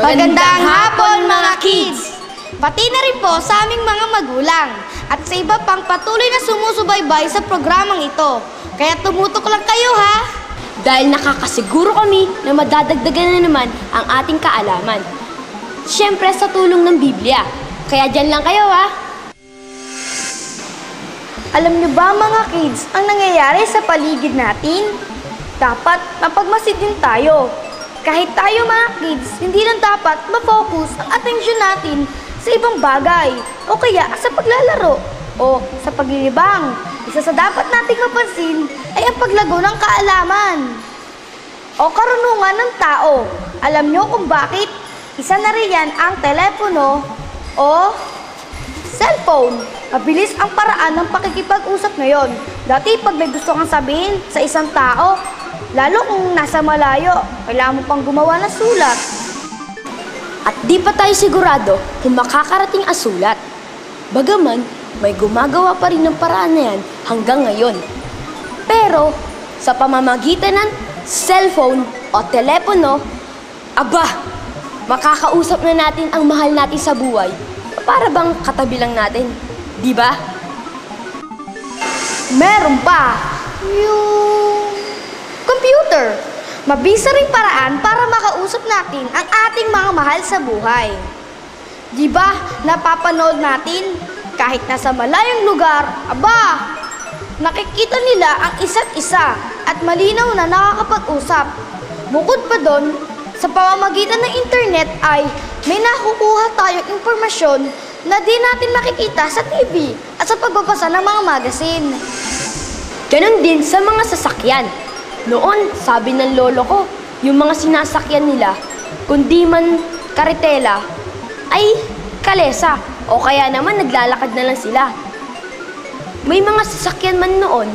Magandang hapon mga kids! Pati na rin po sa aming mga magulang at sa iba pang patuloy na sumusubaybay sa programang ito. Kaya tumutok lang kayo ha! Dahil nakakasiguro kami na madadagdagan na naman ang ating kaalaman. Siyempre sa tulong ng Biblia. Kaya dyan lang kayo ha! Alam niyo ba mga kids ang nangyayari sa paligid natin? Dapat mapagmasid din tayo. Kahit tayo mga kids, hindi lang dapat ma-focus ang atensyon natin sa ibang bagay o kaya sa paglalaro o sa paglilibang. Isa sa dapat nating mapansin ay ang paglago ng kaalaman o karunungan ng tao. Alam niyo kung bakit? Isa na riyan ang telepono o cellphone. Mabilis ang paraan ng pakikipag-usap ngayon. Dati pag may gusto kang sabihin sa isang tao, lalo kung nasa malayo, kailangan mo pang gumawa ng sulat. At di pa tayo sigurado kung makakarating ang sulat. Bagaman, may gumagawa pa rin ng paraan na yan hanggang ngayon. Pero, sa pamamagitan ng cellphone o telepono, aba, makakausap na natin ang mahal natin sa buhay. Para bang katabi lang natin, di ba? Meron pa yung computer. Mabisa ring paraan para makausap natin ang ating mga mahal sa buhay. Di ba napapanood natin kahit nasa malayong lugar, aba, nakikita nila ang isa't isa at malinaw na nakakapag-usap. Bukod pa doon, sa pamamagitan ng internet ay may nakukuha tayong impormasyon na di natin makikita sa TV at sa pagbabasa ng mga magazine. Ganon din sa mga sasakyan. Noon, sabi ng lolo ko, yung mga sinasakyan nila, kundi man karetela, ay kalesa o kaya naman naglalakad na lang sila. May mga sasakyan man noon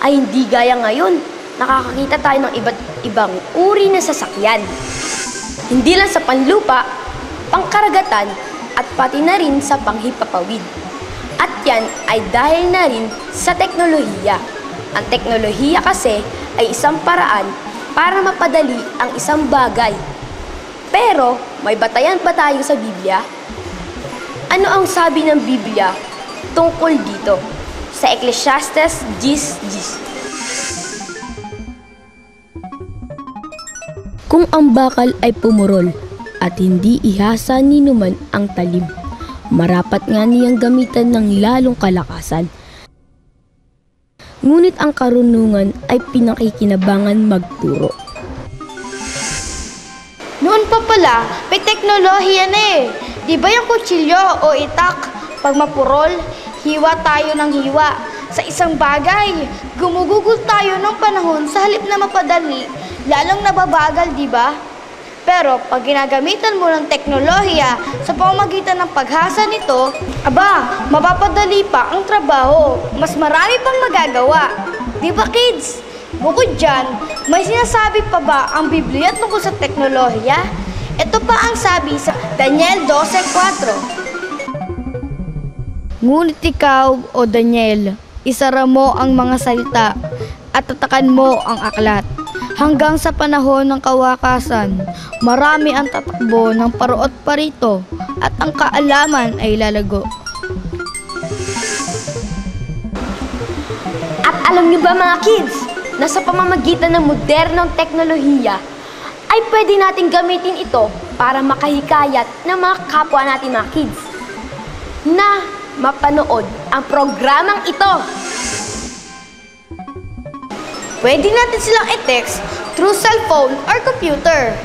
ay hindi gaya ngayon. Nakakakita tayo ng iba't ibang uri na sasakyan. Hindi lang sa panlupa, pangkaragatan, at pati na rin sa panghipapawid. At yan ay dahil na rin sa teknolohiya. Ang teknolohiya kasi ay isang paraan para mapadali ang isang bagay. Pero may batayan pa tayo sa Biblia. Ano ang sabi ng Biblia tungkol dito? Sa Ecclesiastes 10:10. Kung ang bakal ay pumurol at hindi ihasa ni numan ang talim, marapat nga niyang gamitan ng lalong kalakasan. Ngunit ang karunungan ay pinakikinabangan magturo. Noon pa pala, may teknolohiya na eh. Di ba yung kutsilyo o itak, pag mapurol, hiwa tayo ng hiwa. Sa isang bagay, gumugugol tayo ng panahon sa halip na mapadali, lalong nababagal, di ba? Pero pag ginagamitan mo ng teknolohiya sa pamamagitan ng paghasa nito, aba, mapapadali pa ang trabaho. Mas marami pang magagawa. Di ba kids? Bukod dyan, may sinasabi pa ba ang Biblia tungkol sa teknolohiya? Ito pa ang sabi sa Daniel 12:4. Ngunit ikaw, o Daniel, isara mo ang mga salita at tatakan mo ang aklat. Hanggang sa panahon ng kawakasan, marami ang tatakbo ng parot parito at ang kaalaman ay lalago. At alam niyo ba mga kids, na sa pamamagitan ng modernong teknolohiya, ay pwede nating gamitin ito para makahikayat ng mga kapwa natin mga kids na mapanood ang programang ito. Pwede natin silang i-text through cellphone or computer.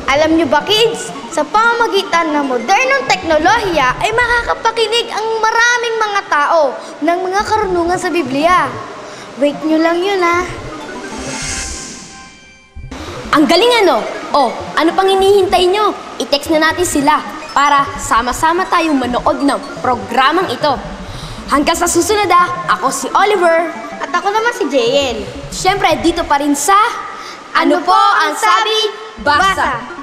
Alam nyo ba kids, sa pamamagitan ng modernong teknolohiya ay makakapakinig ang maraming mga tao ng mga karunungan sa Biblia. Wait nyo lang yun ha. Ang galing ano? Oh, ano pang hinihintay nyo? I-text na natin sila para sama-sama tayong manood ng programang ito. Hanggang sa susunod ako si Oliver. At ako naman si JL. Siyempre, dito pa rin sa Ano po ang Sabi? Basa!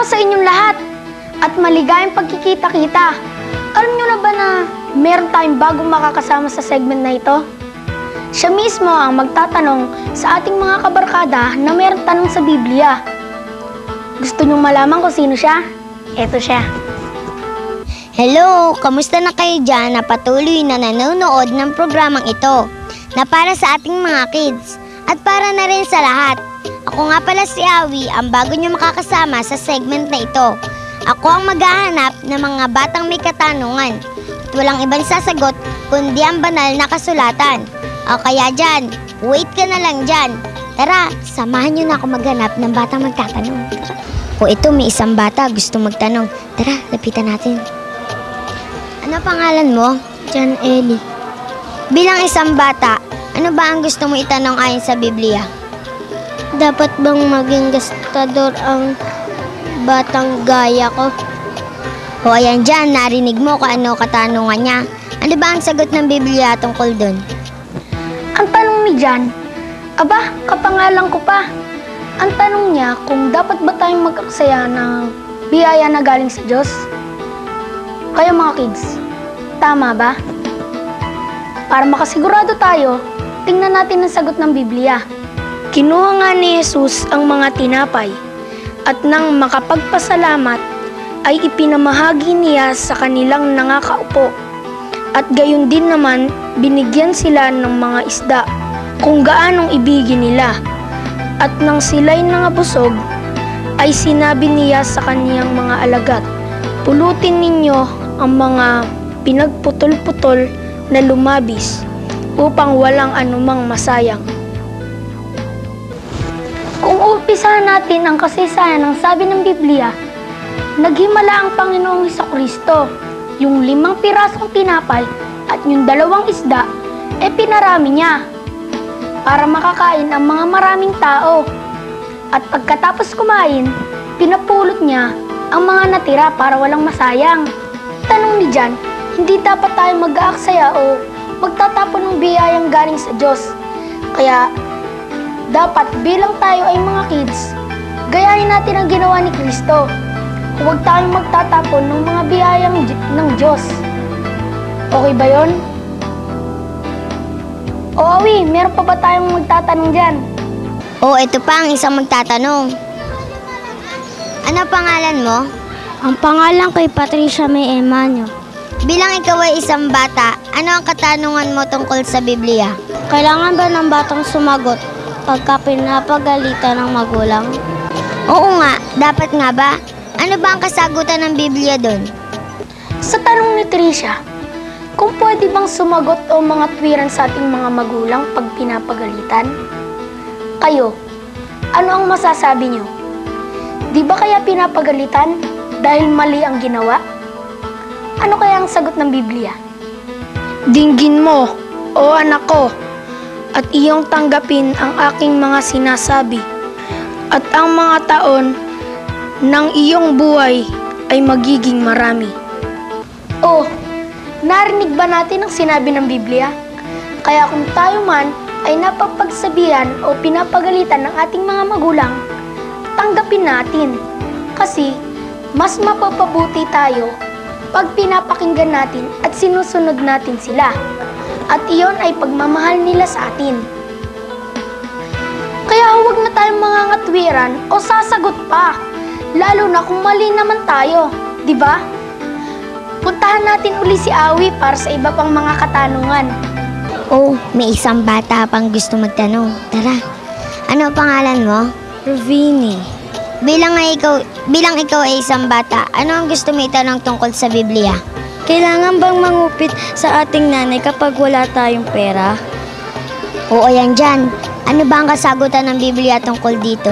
araw sa inyong lahat at maligayang pagkikita-kita. Alam nyo na ba na meron tayong bagong makakasama sa segment na ito? Siya mismo ang magtatanong sa ating mga kabarkada na meron tanong sa Biblia. Gusto nyong malaman kung sino siya? Eto siya. Hello! Kamusta na kayo dyan na patuloy na nanonood ng programang ito na para sa ating mga kids at para na rin sa lahat? Ako nga pala si Awi, ang bago nyo makakasama sa segment na ito. Ako ang maghahanap ng mga batang may katanungan at walang ibang sasagot kundi ang banal na kasulatan. O kaya dyan, wait ka na lang dyan. Tara, samahan nyo na ako maghanap ng batang magtatanong. Tara. O ito, may isang bata gusto magtanong. Tara, lapitan natin. Ano pangalan mo? John Eli. Bilang isang bata, ano ba ang gusto mo itanong ayon sa Biblia? Dapat bang maging gastador ang batang gaya ko? O ayan dyan, narinig mo kung ano katanungan niya. Ano ba ang sagot ng Biblia tungkol dun? Ang tanong ni Jan, aba, kapangalan ko pa. Ang tanong niya kung dapat ba tayong mag-aksaya ng biyaya na galing sa Diyos? Kayo mga kids, tama ba? Para makasigurado tayo, tingnan natin ang sagot ng Biblia. Kinuha nga ni Jesus ang mga tinapay at nang makapagpasalamat ay ipinamahagi niya sa kanilang nangakaupo. At gayon din naman, binigyan sila ng mga isda kung gaanong ibigin nila. At nang sila'y nangabusog, ay sinabi niya sa kaniyang mga alagad, pulutin ninyo ang mga pinagputol-putol na lumabis upang walang anumang masayang. Kung umpisahan natin ang kasaysayan ng sabi ng Biblia, naghimala ang Panginoong Hesukristo. Yung 5 pirasong tinapay at yung 2 isda, pinarami niya para makakain ang mga maraming tao. At pagkatapos kumain, pinapulot niya ang mga natira para walang masayang. Tanong ni Jan, hindi dapat tayo mag-aaksaya o magtatapon ng biyayang galing sa Diyos. Kaya, dapat bilang tayo ay mga kids, gayahin natin ang ginawa ni Kristo. Huwag tayong magtatapon ng mga biyayang ng Diyos. Okay ba yon? O Awi, meron pa ba tayong magtatanong dyan? O ito pa ang isang magtatanong. Ano pangalan mo? Ang pangalan ko'y Patricia May Emanyo. Bilang ikaw ay isang bata, ano ang katanungan mo tungkol sa Biblia? Kailangan ba ng batang sumagot pagka pinapagalitan ng magulang? Oo nga, dapat nga ba? Ano ba ang kasagutan ng Biblia doon? Sa tanong ni Tricia, kung pwede bang sumagot o mga tuwiran sa ating mga magulang pag pinapagalitan? Kayo, ano ang masasabi nyo? Di ba kaya pinapagalitan dahil mali ang ginawa? Ano kaya ang sagot ng Biblia? Dinggin mo, o anak ko, at iyong tanggapin ang aking mga sinasabi, at ang mga taon ng iyong buhay ay magiging marami. Oh, narinig ba natin ang sinabi ng Biblia? Kaya kung tayo man ay napapagsabihan o pinapagalitan ng ating mga magulang, tanggapin natin. Kasi mas mapapabuti tayo pag pinapakinggan natin at sinusunod natin sila. At iyon ay pagmamahal nila sa atin. Kaya huwag na tayong mangangatwiran o sasagot pa. Lalo na kung mali naman tayo, di ba? Puntahan natin uli si Awi para sa iba pang mga katanungan. Oh, may isang bata pang gusto magtanong. Tara, ano pangalan mo? Ravini. Bilang ikaw ay isang bata, ano ang gusto mo itanong tungkol sa Biblia? Kailangan bang mangupit sa ating nanay kapag wala tayong pera? Oo, yan dyan. Ano ba ang kasagutan ng Biblia tungkol dito?